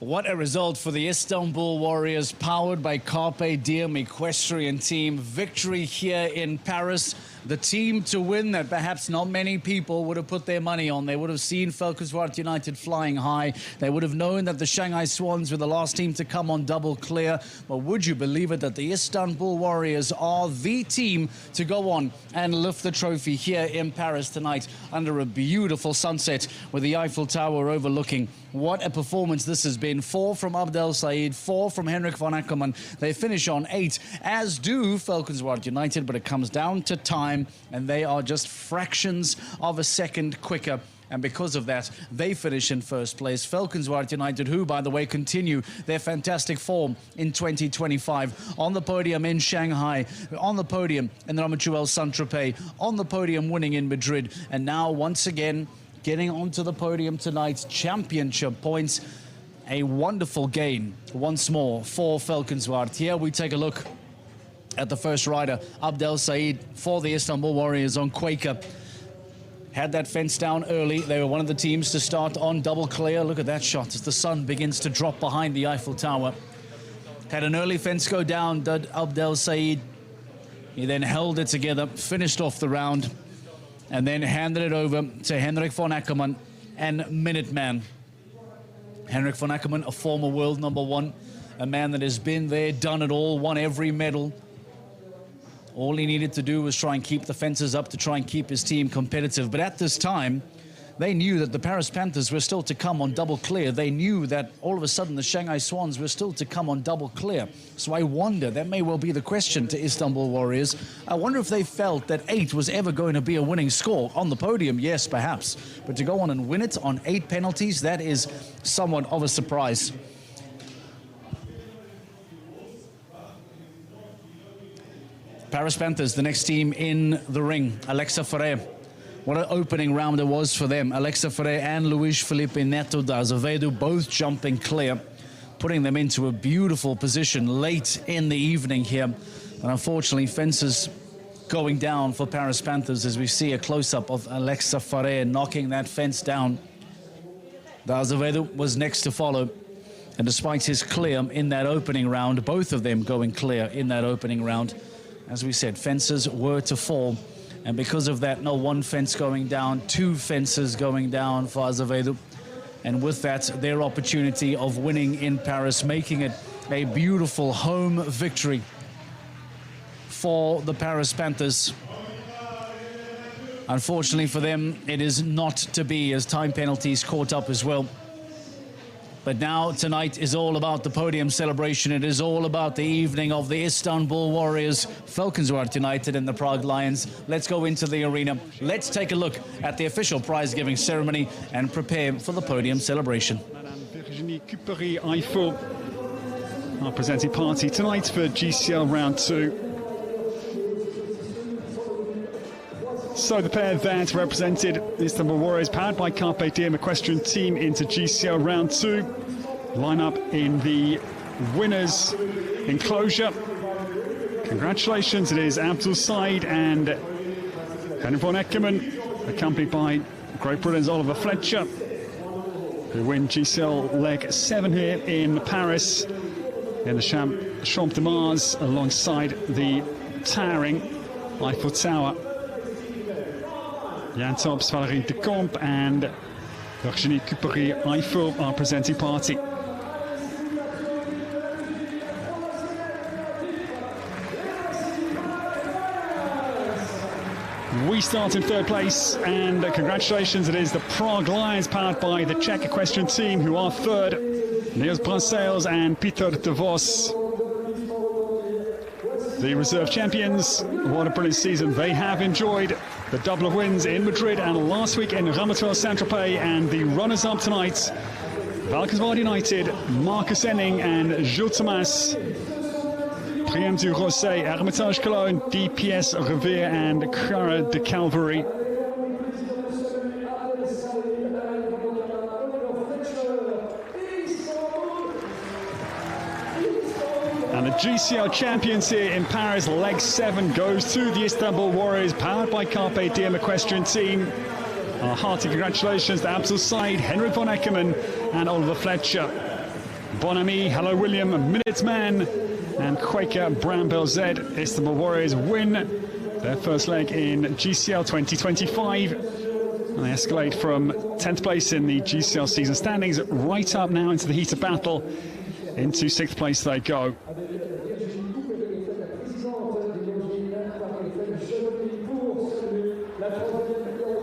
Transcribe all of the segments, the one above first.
What a result for the Istanbul Warriors, powered by Carpe Diem Equestrian Team. Victory here in Paris. The team to win that perhaps not many people would have put their money on. They would have seen Valkenswaard United flying high. They would have known that the Shanghai Swans were the last team to come on double clear. But would you believe it that the Istanbul Warriors are the team to go on and lift the trophy here in Paris tonight under a beautiful sunset with the Eiffel Tower overlooking. What a performance this has been. 4 from Abdel Said, 4 from Henrik van Ackerman. They finish on 8, as do Valkenswaard United, but it comes down to time, and they are just fractions of a second quicker. And because of that, they finish in first place. Valkenswaard United, who, by the way, continue their fantastic form in 2025. On the podium in Shanghai, on the podium in the Ramatuelle Saint-Tropez, on the podium winning in Madrid, and now once again getting onto the podium tonight, championship points. A wonderful gain once more for Valkenswaard. Here we take a look at the first rider, Abdel Said, for the Istanbul Warriors on Quaker. Had that fence down early. They were one of the teams to start on double clear. Look at that shot as the sun begins to drop behind the Eiffel Tower. Had an early fence go down, did Abdel Said. He then held it together, finished off the round, and then handed it over to Henrik van Ackerman and Minuteman. Henrik van Ackerman, a former world #1, a man that has been there, done it all, won every medal. All he needed to do was try and keep the fences up to try and keep his team competitive. But at this time, they knew that the Paris Panthers were still to come on double clear. They knew that all of a sudden the Shanghai Swans were still to come on double clear. So I wonder, that may well be the question to Istanbul Warriors. I wonder if they felt that 8 was ever going to be a winning score. On the podium, yes, perhaps. But to go on and win it on 8 penalties, that is somewhat of a surprise. Paris Panthers, the next team in the ring. Alexa Ferrer. What an opening round it was for them. Alexa Ferrer and Luis Felipe Neto da Azevedo both jumping clear, putting them into a beautiful position late in the evening here. And unfortunately, fences going down for Paris Panthers as we see a close-up of Alexa Ferrer knocking that fence down. Da Azevedo was next to follow. And despite his clear in that opening round, both of them going clear in that opening round, as we said, fences were to fall. And because of that, no 1 fence going down, 2 fences going down for Azevedo. And with that, their opportunity of winning in Paris, making it a beautiful home victory for the Paris Panthers. Unfortunately for them, it is not to be, as time penalties caught up as well. But now, tonight is all about the podium celebration. It is all about the evening of the Istanbul Warriors, Valkenswaard United and the Prague Lions. Let's go into the arena. Let's take a look at the official prize-giving ceremony and prepare for the podium celebration. Madame Virginie Coupery-Eiffel, our presenting party tonight for GCL Round 2. So the pair that represented Istanbul Warriors, powered by Carpe Diem Equestrian Team, into GCL Round 2. Line up in the winners' enclosure. Congratulations, it is Abdel Said and Henrik van Ackerman, accompanied by Great Britain's Oliver Fletcher, who win GCL Leg 7 here in Paris, in the Champ de Mars, alongside the towering Eiffel Tower. Jan Tops, Valérie de Comp and Virginie Coupery-Eiffel, our presenting party. We start in 3rd place, and congratulations, it is the Prague Lions, powered by the Czech Equestrian Team, who are 3rd. Niels Bransels and Peter de Vos, the reserve champions. What a brilliant season they have enjoyed. The double of wins in Madrid and last week in Ramatuelle Saint-Tropez, and the runners-up tonight, Valkenswaard United, Marcus Enning and Jules Thomas, Priem du Rosset, Hermitage Cologne, DPS Revere and Cara de Calvary. And the GCL champions here in Paris, leg 7 goes to the Istanbul Warriors, powered by Carpe Diem Equestrian Team. Our hearty congratulations to Abdel Said, Henrik van Ackerman and Oliver Fletcher. Bonami, Hello William, Minuteman, and Quaker Brown Bell Z. Istanbul Warriors win their first leg in GCL 2025. And they escalate from 10th place in the GCL season standings right up now into the heat of battle. Into 6th place they go.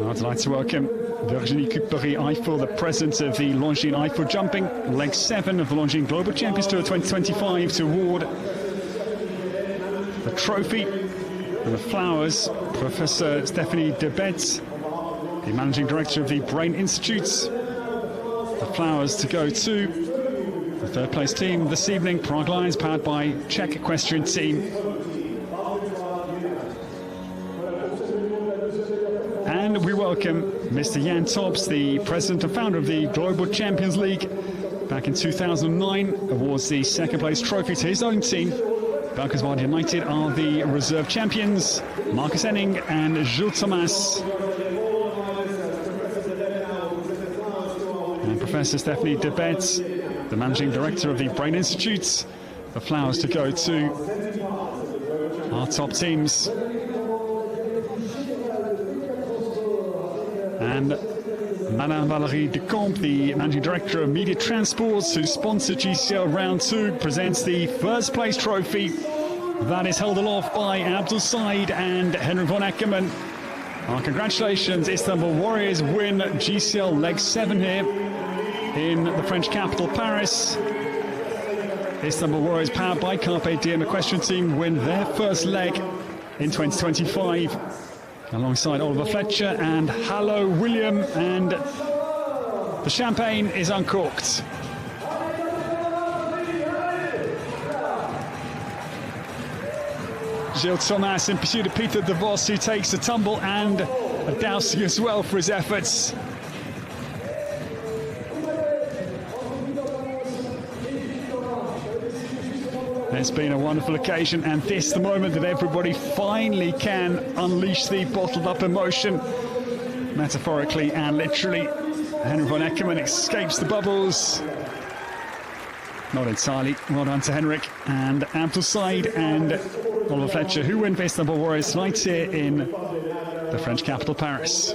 I'd like to welcome Virginie Coupery-Eiffel, the president of the Longines Eiffel Jumping, leg 7 of the Longines Global Champions Tour 2025, to award the trophy and the flowers. Professor Stephanie Debet, the managing director of the Brain Institutes. The flowers to go to the third place team this evening, Prague Lions, powered by Czech equestrian team. And we welcome Mr. Jan Tops, the president and founder of the Global Champions League. Back in 2009, awards the second place trophy to his own team. Valkenswaard United are the reserve champions. Marcus Enning and Jules Thomas. And Professor Stephanie Debet, the managing director of the Brain Institute. The flowers to go to our top teams. And Madame Valérie Decombe, the managing director of Media Transports, who sponsored GCL Round 2, presents the first place trophy that is held aloft by Abdul Said and Henrik von Eckermann. Our congratulations, Istanbul Warriors win GCL Leg 7 here in the French capital, Paris. Istanbul Warriors, powered by Carpe Diem Equestrian Team, win their first leg in 2025. Alongside Oliver Fletcher and Hello William, and the champagne is uncorked. Gilles Thomas in pursuit of Peter de Vos, who takes a tumble and a dousing as well for his efforts. It's been a wonderful occasion, and this the moment that everybody finally can unleash the bottled up emotion, metaphorically and literally. Henrik von Eckermann escapes the bubbles. Not entirely. Well done to Henrik and Abdul Said and Oliver Fletcher, who win for Istanbul Warriors tonight here in the French capital, Paris.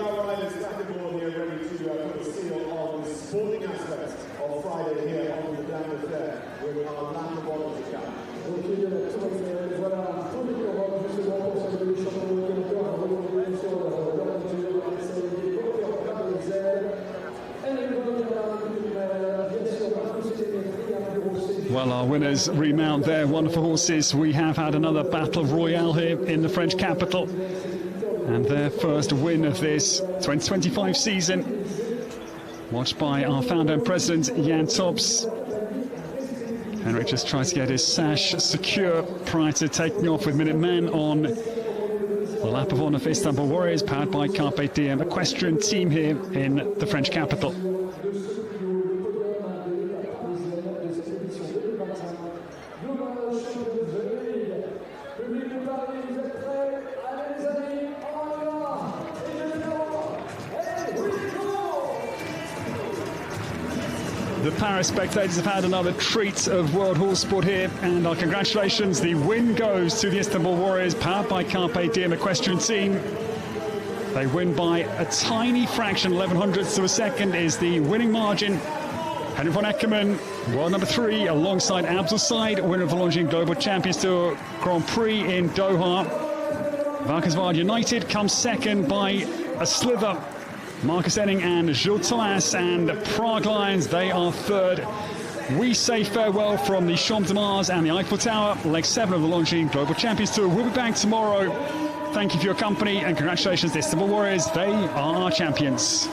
Well, our winners remount their wonderful horses. We have had another battle royale here in the French capital, and their first win of this 2025 season, watched by our founder and president, Jan Tops. Henrik just tries to get his sash secure prior to taking off with Minuteman on the lap of honour for Istanbul Warriors, powered by Carpe Diem Equestrian Team here in the French capital. The Paris spectators have had another treat of world horse sport here, and our congratulations. The win goes to the Istanbul Warriors, powered by Carpe Diem Equestrian Team. They win by a tiny fraction, 1100ths of a second is the winning margin. Henrik von Eckermann, world number 3, alongside Abdul Said, winner of the Longines Global Champions Tour Grand Prix in Doha. Valkenswaard United comes second by a slither. Marcus Enning and Jules Thomas, and Prague Lions, they are third. We say farewell from the Champ de Mars and the Eiffel Tower, leg 7 of the Longines Global Champions Tour. We'll be back tomorrow. Thank you for your company, and congratulations to the Istanbul Warriors. They are our champions.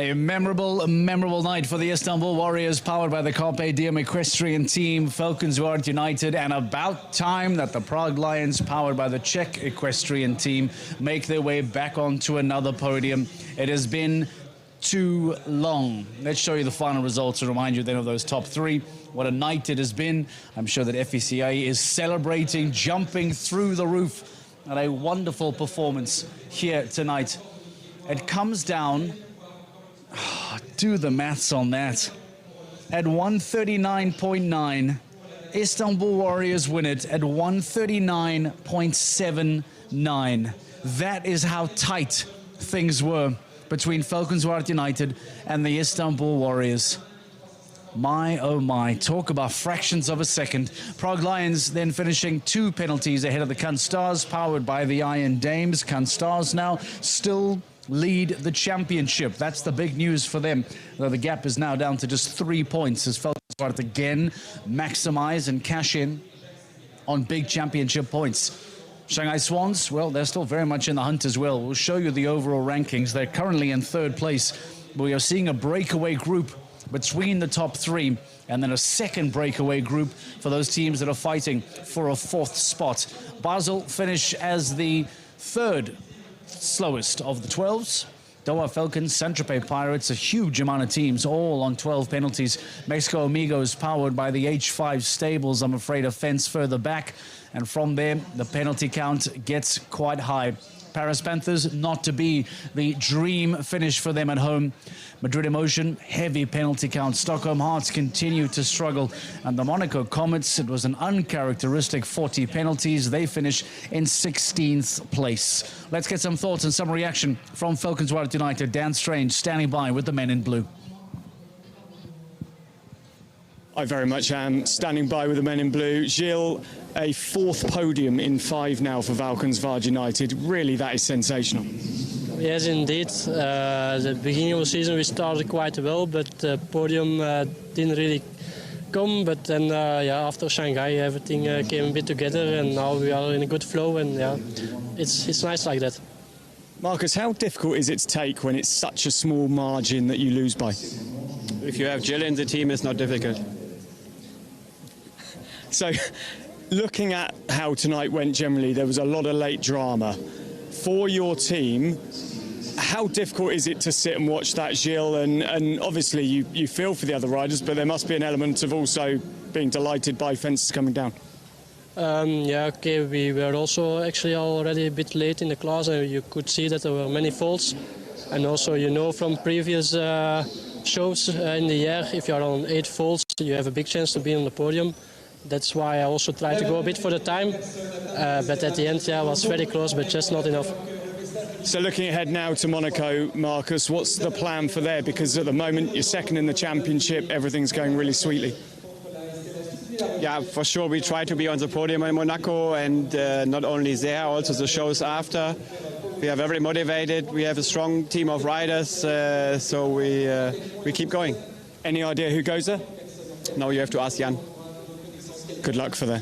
A memorable night for the Istanbul Warriors, powered by the Carpe Diem equestrian team, Falcons United, and about time that the Prague Lions, powered by the Czech equestrian team, make their way back onto another podium. It has been too long. Let's show you the final results to remind you then of those top three. What a night it has been. I'm sure that FECA is celebrating, jumping through the roof at a wonderful performance here tonight. It comes down, do the maths on that, at 139.9. Istanbul Warriors win it at 139.79. That is how tight things were between Falcons United and the Istanbul Warriors. My, oh my, talk about fractions of a second. Prague Lions then finishing 2 penalties ahead of the Can Stars, powered by the Iron Dames. Can Stars now still lead the championship. That's the big news for them, though the gap is now down to just 3 points as Falcons again maximize and cash in on big championship points. Shanghai Swans, well, they're still very much in the hunt as well. We'll show you the overall rankings. They're currently in 3rd place. We are seeing a breakaway group between the top 3, and then a second breakaway group for those teams that are fighting for a 4th spot. Basel finish as the 3rd slowest of the 12s. Doha Falcons, Saint-Tropez Pirates, a huge amount of teams, all on 12 penalties. Mexico Amigos, powered by the H5 Stables, I'm afraid a fence further back. And from there, the penalty count gets quite high. Paris Panthers, not to be the dream finish for them at home. Madrid Emotion, heavy penalty count. Stockholm Hearts continue to struggle. And the Monaco Comets, it was an uncharacteristic 40 penalties. They finish in 16th place. Let's get some thoughts and some reaction from Falcons United. Dan Strange standing by with the men in blue. I very much am standing by with the men in blue. Gilles, a 4th podium in 5 now for Falcons United. Really, that is sensational. Yes, indeed. The beginning of the season we started quite well, but the podium didn't really come. But then, after Shanghai, everything came a bit together, and now we are in a good flow. And it's nice like that. Marcus, how difficult is it to take when it's such a small margin that you lose by? If you have Jill in the team, it's not difficult. So, looking at how tonight went generally, there was a lot of late drama. For your team, how difficult is it to sit and watch that, Gilles? And obviously you feel for the other riders, but there must be an element of also being delighted by fences coming down. We were also actually already a bit late in the class, and you could see that there were many faults. And also, from previous shows in the year, if you are on 8 faults, you have a big chance to be on the podium. That's why I also tried to go a bit for the time, but at the end, I was very close, but just not enough. So looking ahead now to Monaco, Marcus, what's the plan for there? Because at the moment, you're 2nd in the championship, everything's going really sweetly. Yeah, for sure, we try to be on the podium in Monaco, and not only there, also the shows after. We are very motivated, we have a strong team of riders, so we keep going. Any idea who goes there? Now you have to ask Jan. Good luck for that.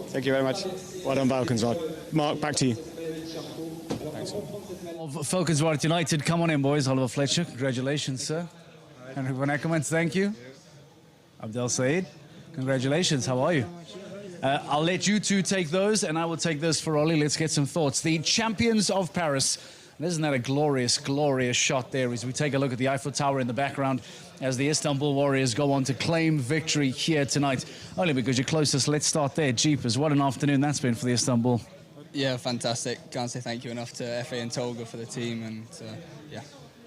Thank you very much. Well done, Falcons. Mark, back to you. Thanks. Falcons United, come on in, boys. Oliver Fletcher, congratulations, sir. Henrik van Eckermans, thank you. Abdel Said, congratulations. How are you? I'll let you two take those, and I will take those for Ollie. Let's get some thoughts. The champions of Paris. And isn't that a glorious, glorious shot there as we take a look at the Eiffel Tower in the background as the Istanbul Warriors go on to claim victory here tonight. Only because you're closest, let's start there. Jeepers, what an afternoon that's been for the Istanbul. Yeah, fantastic. Can't say thank you enough to FA and Tolga for the team and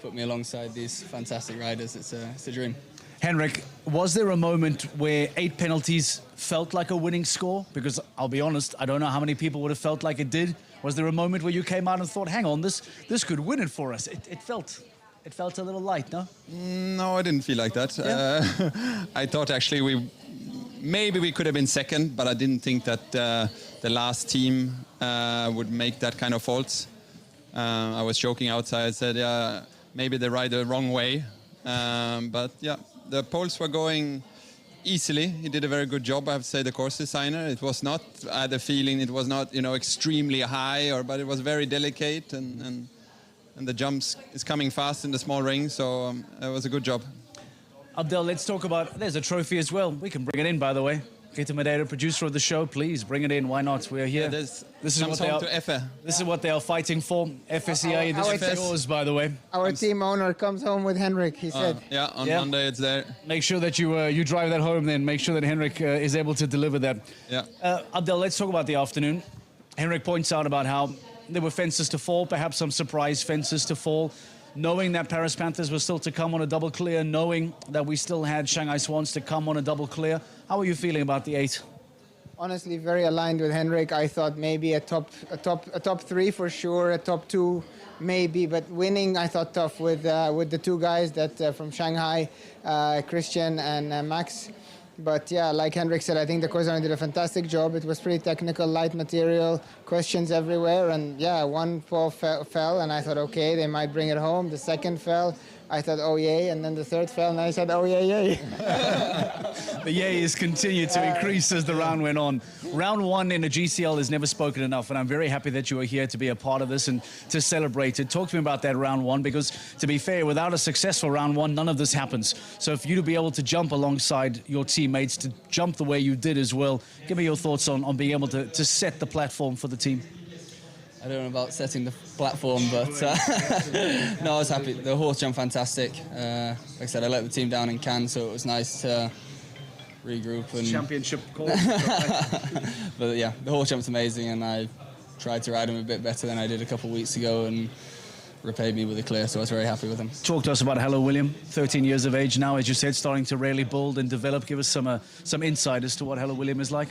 put me alongside these fantastic riders. It's a dream. Henrik, was there a moment where 8 penalties felt like a winning score? Because I'll be honest, I don't know how many people would have felt like it did. Was there a moment where you came out and thought, hang on, this could win it for us? It felt a little light, no? No, I didn't feel like that. Yeah. I thought actually we could have been 2nd, but I didn't think that the last team would make that kind of faults. I was joking outside. I said, maybe they ride the wrong way. But yeah, the poles were going easily. He did a very good job, I have to say, the course designer. It was not, I had the feeling it was not, extremely high, but it was very delicate and and the jumps is coming fast in the small ring, so it was a good job. Abdel, let's talk about, there's a trophy as well. We can bring it in, by the way. Peter Madeira, producer of the show, please bring it in. Why not? We're here. This is what they are. This is what they are fighting for. FSCA, this is yours, by the way. Our team owner comes home with Henrik, he said. Yeah, on Monday it's there. Make sure that you drive that home then. Make sure that Henrik is able to deliver that. Yeah. Abdel, let's talk about the afternoon. Henrik points out about how there were fences to fall, perhaps some surprise fences to fall. Knowing that Paris Panthers were still to come on a double clear, knowing that we still had Shanghai Swans to come on a double clear. How are you feeling about the 8? Honestly, very aligned with Henrik. I thought maybe a top 3 for sure, a top 2 maybe, but winning I thought tough with the 2 guys that from Shanghai, Christian and Max. But yeah, like Henrik said, I think the Kozan did a fantastic job. It was pretty technical, light material, questions everywhere. And yeah, one ball fell, and I thought, okay, they might bring it home. The second fell. I thought, oh, yay. And then the third fell, and I said, oh, yay, yay. The yays continued to increase as the round went on. Round 1 in a GCL is never spoken enough, and I'm very happy that you are here to be a part of this and to celebrate it. Talk to me about that round 1, because to be fair, without a successful round 1, none of this happens. So for you to be able to jump alongside your teammates, to jump the way you did as well, give me your thoughts on being able to set the platform for the team. I don't know about setting the platform, but no, I was happy. The horse jumped fantastic. Like I said, I let the team down in Cannes, so it was nice to regroup. And Championship call. But yeah, the horse jump's amazing, and I tried to ride him a bit better than I did a couple of weeks ago, and repaid me with a clear, so I was very happy with him. Talk to us about Hello William, 13 years of age now, as you said, starting to really build and develop. Give us some insight as to what Hello William is like.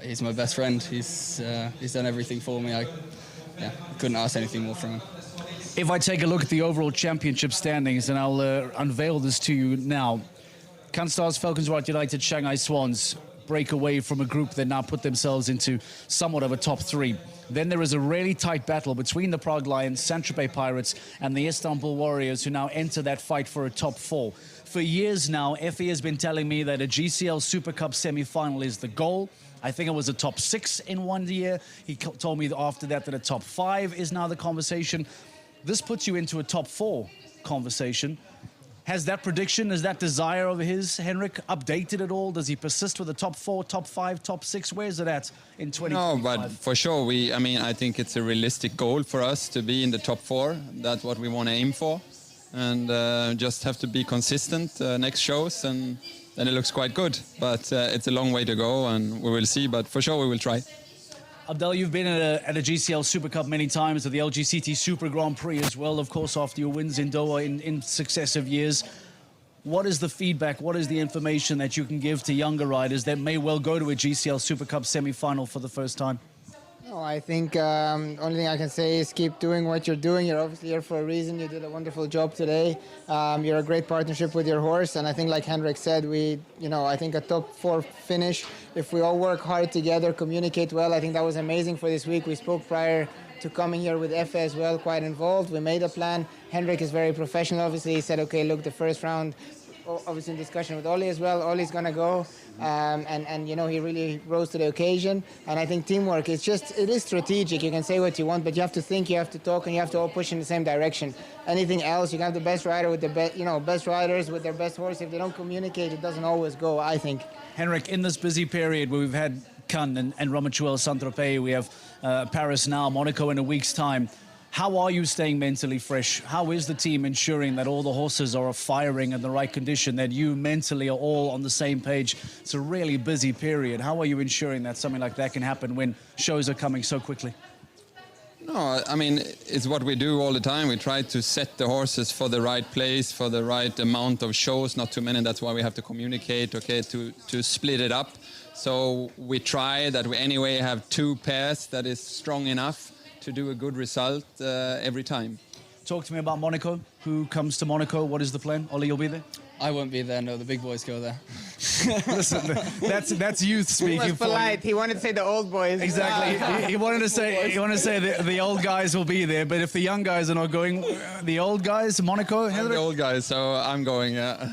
He's my best friend. He's done everything for me. I couldn't ask anything more from him. If I take a look at the overall championship standings, and I'll unveil this to you now, Cannes Stars, Falcons White United, Shanghai Swans break away from a group that now put themselves into somewhat of a top 3. Then there is a really tight battle between the Prague Lions, Saint-Tropez Pirates, and the Istanbul Warriors, who now enter that fight for a top 4. For years now, Effie has been telling me that a GCL Super Cup semi-final is the goal. I think it was a top 6 in one year. He told me after that a top 5 is now the conversation. This puts you into a top 4 conversation. Has that prediction, has that desire of his, Henrik, updated at all? Does he persist with a top 4, top 5, top 6? Where is it at in 2025? No, but for sure, I think it's a realistic goal for us to be in the top 4. That's what we want to aim for. And just have to be consistent next shows, and then it looks quite good. But it's a long way to go, and we will see. But for sure, we will try. Abdel, you've been at a GCL Super Cup many times, at the LGCT Super Grand Prix as well, of course, after your wins in Doha in successive years. What is the feedback, what is the information that you can give to younger riders that may well go to a GCL Super Cup semi-final for the first time? No, I think only thing I can say is keep doing what you're doing. You're obviously here for a reason. You did a wonderful job today. You're a great partnership with your horse, and I think, like Henrik said, I think a top 4 finish. If we all work hard together, communicate well, I think that was amazing for this week. We spoke prior to coming here with Efe as well, quite involved. We made a plan. Henrik is very professional. Obviously, he said, okay, look, the first round. Obviously in discussion with Ollie as well. Ollie's going to go, and he really rose to the occasion. And I think teamwork it is strategic. You can say what you want, but you have to think, you have to talk, and you have to all push in the same direction. Anything else, you can have the best rider with the best riders with their best horse. If they don't communicate, it doesn't always go, I think. Henrik, in this busy period where we've had Cannes and Romachuel, Saint-Tropez, we have Paris now, Monaco in a week's time. How are you staying mentally fresh? How is the team ensuring that all the horses are firing in the right condition, that you mentally are all on the same page? It's a really busy period. How are you ensuring that something like that can happen when shows are coming so quickly? No, I mean, it's what we do all the time. We try to set the horses for the right place, for the right amount of shows, not too many. That's why we have to communicate, okay, to split it up. So we try that we anyway have 2 pairs that is strong enough to do a good result every time. Talk to me about Monaco. Who comes to Monaco? What is the plan? Ollie, you'll be there? I won't be there. No, the big boys go there. Listen, that's youth speaking. He was polite. He wanted to say the old boys. Exactly. He wanted to say the old guys will be there, but if the young guys are not going, the old guys, Monaco, I'm the old guys, so I'm going. Yeah.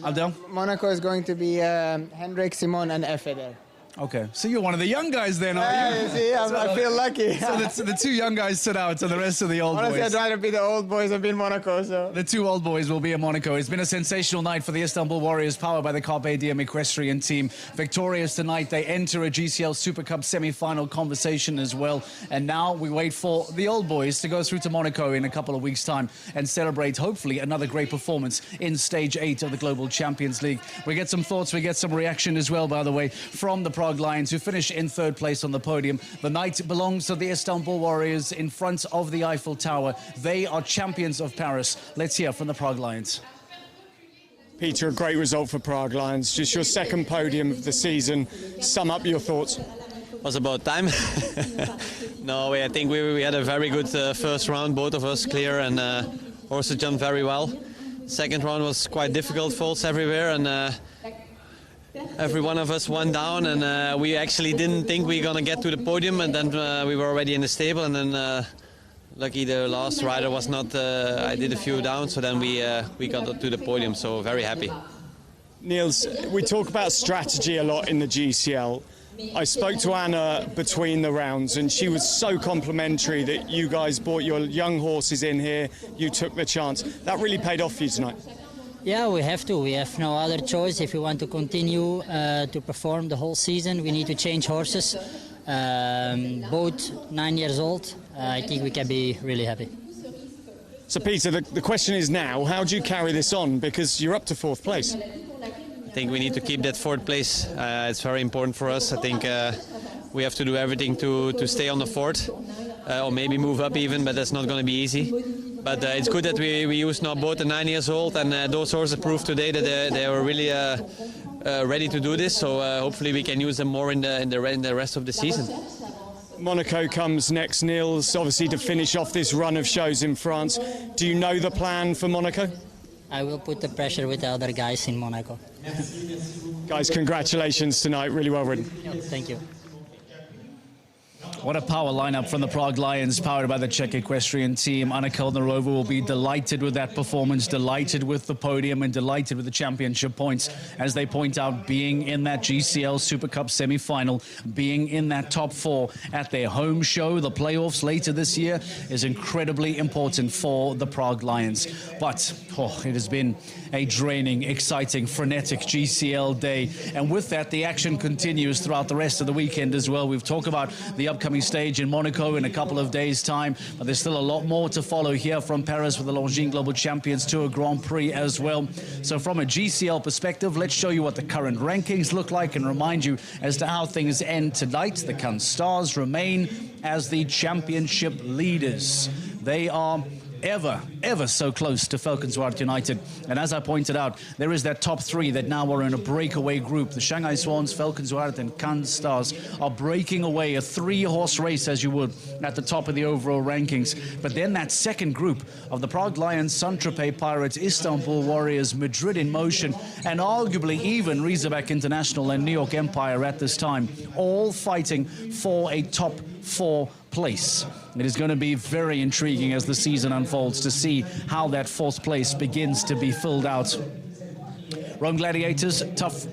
Abdel? Monaco is going to be Henrik, Simon, and Efe there. Okay, so you're one of the young guys then, are Yeah, you? you see, I feel lucky. So the two young guys sit out and the rest of the old Honestly, boys. I'd rather be the old boys and be in Monaco. So The two old boys will be in Monaco. It's been a sensational night for the Istanbul Warriors, powered by the Carpe Diem equestrian team. Victorious tonight, they enter a GCL Super Cup semi-final conversation as well. And now we wait for the old boys to go through to Monaco in a couple of weeks' time and celebrate, hopefully, another great performance in Stage 8 of the Global Champions League. We get some thoughts, we get some reaction as well, by the way, from the Prague Lions, who finished in third place on the podium. The night belongs to the Istanbul Warriors in front of the Eiffel Tower. They are champions of Paris. Let's hear from the Prague Lions. Peter, a great result for Prague Lions. Just your second podium of the season. Sum up your thoughts. Was about time. No, I think we had a very good first round, both of us clear, and horses jumped very well. Second round was quite difficult, faults everywhere, and every one of us went down, and we actually didn't think we were gonna get to the podium, and then we were already in the stable, and then lucky the last rider was not. I did a few down, so then we got to the podium. So very happy. Niels, we talk about strategy a lot in the GCL. I spoke to Anna between the rounds, and she was so complimentary that you guys brought your young horses in here. You took the chance. That really paid off for you tonight. Yeah, we have to. We have no other choice. If we want to continue to perform the whole season, we need to change horses. Both 9 years old. I think we can be really happy. So, Peter, the question is now, how do you carry this on? Because you're up to fourth place. I think we need to keep that fourth place. It's very important for us. I think we have to do everything to stay on the fourth, or maybe move up even, but that's not going to be easy. But it's good that we use now both the 9 years old, and those horses proved today that they were really ready to do this. So hopefully we can use them more in the rest of the season. Monaco comes next, Niels, obviously to finish off this run of shows in France. Do you know the plan for Monaco? I will put the pressure with the other guys in Monaco. Guys, congratulations tonight. Really well ridden. Thank you. What a power lineup from the Prague Lions, powered by the Czech equestrian team. Anna Keldnerova will be delighted with that performance, delighted with the podium, and delighted with the championship points. As they point out, being in that GCL Super Cup semi-final, being in that top four at their home show, the playoffs later this year, is incredibly important for the Prague Lions. But it has been a draining, exciting, frenetic GCL day. And with that, the action continues throughout the rest of the weekend as well. We've talked about the upcoming stage in Monaco in a couple of days' time, but there's still a lot more to follow here from Paris with the Longines Global Champions Tour Grand Prix as well. So from a GCL perspective, let's show you what the current rankings look like and remind you as to how things end tonight. The Cannes Stars remain as the championship leaders. They are ever so close to Valkenswaard United. And as I pointed out, there is that top three that now are in a breakaway group. The Shanghai Swans, Valkenswaard and Cannes Stars are breaking away, a three-horse race, as you would, at the top of the overall rankings. But then that second group of the Prague Lions, Saint-Tropez Pirates, Istanbul Warriors, Madrid in Motion, and arguably even Razorback International and New York Empire at this time, all fighting for a top four place. It is going to be very intriguing as the season unfolds to see how that fourth place begins to be filled out. Rome Gladiators, tough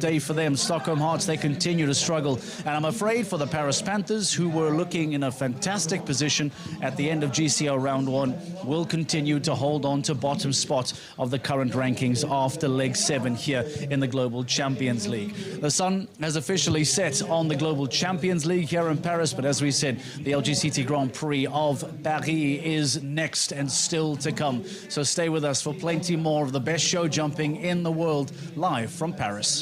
day for them. Stockholm Hearts, they continue to struggle. And I'm afraid for the Paris Panthers, who were looking in a fantastic position at the end of GCL round one, will continue to hold on to bottom spot of the current rankings after leg 7 here in the Global Champions League. The sun has officially set on the Global Champions League here in Paris, but as we said, the LGCT Grand Prix of Paris is next and still to come. So stay with us for plenty more of the best show jumping in the world, live from Paris.